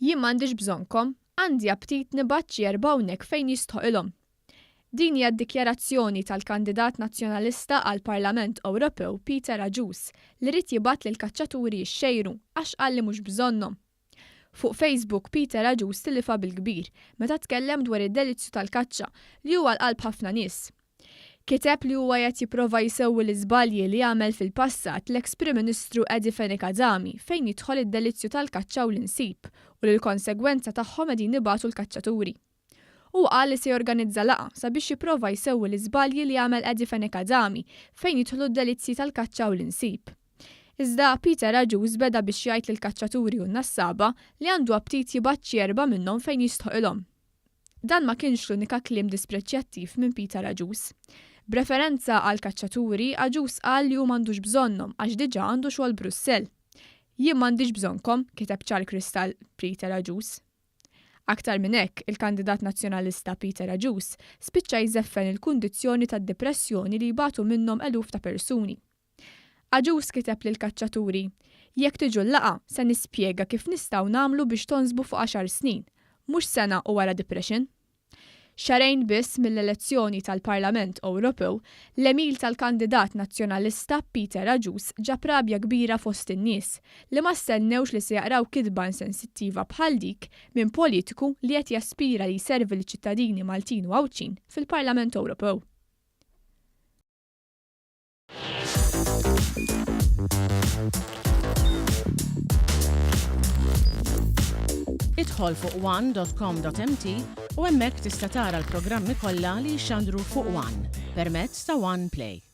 Jien m'għandix bżonnkom, għandi aptit nibaċċi erba' hawnhekk fejn jistħoqilhom. Din hija d-dikjarazzjoni tal-kandidat nazzjonalista għall Parlament Ewropew Peter Aġus li rid jibgħat lill-kaċċaturi jxejru għax qal li mhux bżonnhom. Fuq Facebook Peter Aġus tilifa bil-kbir meta tkellem dwar id-delizzju tal-kaċċa li huwa l-qalb ħafna nies. Kiteb li huwa qed jipprova jsewwi l-iżbalji li għamel fil-passat l-eks Prim Ministru Edi Fenikazami fejn jidħol id-delizzju tal-kaċċa u l-insib u li l-konsegwenza tagħhom qegħdin ibagħtu l-kaċċaturi. U qal li se jorganizza laqgħa sabiex jipprova jsewwi l-iżbalji li għamel Edi Fenikazami fejn jidħlu d-delizzji tal-kaċċa u l-insib. Iżda Peter Aġus beda biex jgħid lill-Kaċċaturi u N-Nassaba li għandu aptit jibaċċi erba' minnhom fejn jistħoqilhom. Dan ma kienx l-unika kliem dispreċjattiv minn Peter Aġus. B'referenza għal kaċċaturi, Aġus qal li hu m'għandux bżonnhom għax diġà għandu xogħol Brussell. Jien m'għandix bżonnkom, kiteb ċar kristall Peter Aġus. Aktar minn hekk, il-kandidat nazzjonalista Peter Aġus spiċċa jżeffen il-kundizzjoni tad-depressjoni li jbagħtu minnhom eluf ta' persuni. Aġus kiteb lill-Kaċċaturi: "Jekk tiġu l-laqgħa se nispjega kif nistgħu nagħmlu biex tonżbu fuq 10 snin, mhux sena u wara depression." Xarejn biss mill-elezzjoni tal-Parlament Ewropew, l-emil tal-kandidat nazzjonalista Peter Aġus ġab rabja kbira fost in-nies li ma stennewx li se jaqraw kitba insensittiva bħal dik minn politiku li qed jaspira li jservi l-ċittadini Maltin u Għawċin fil-Parlament Ewropew. Idħol fuq one.com.mt u hemmhekk tista' tara l-programmi kollha li jxandru fuq One permezz ta' One Play.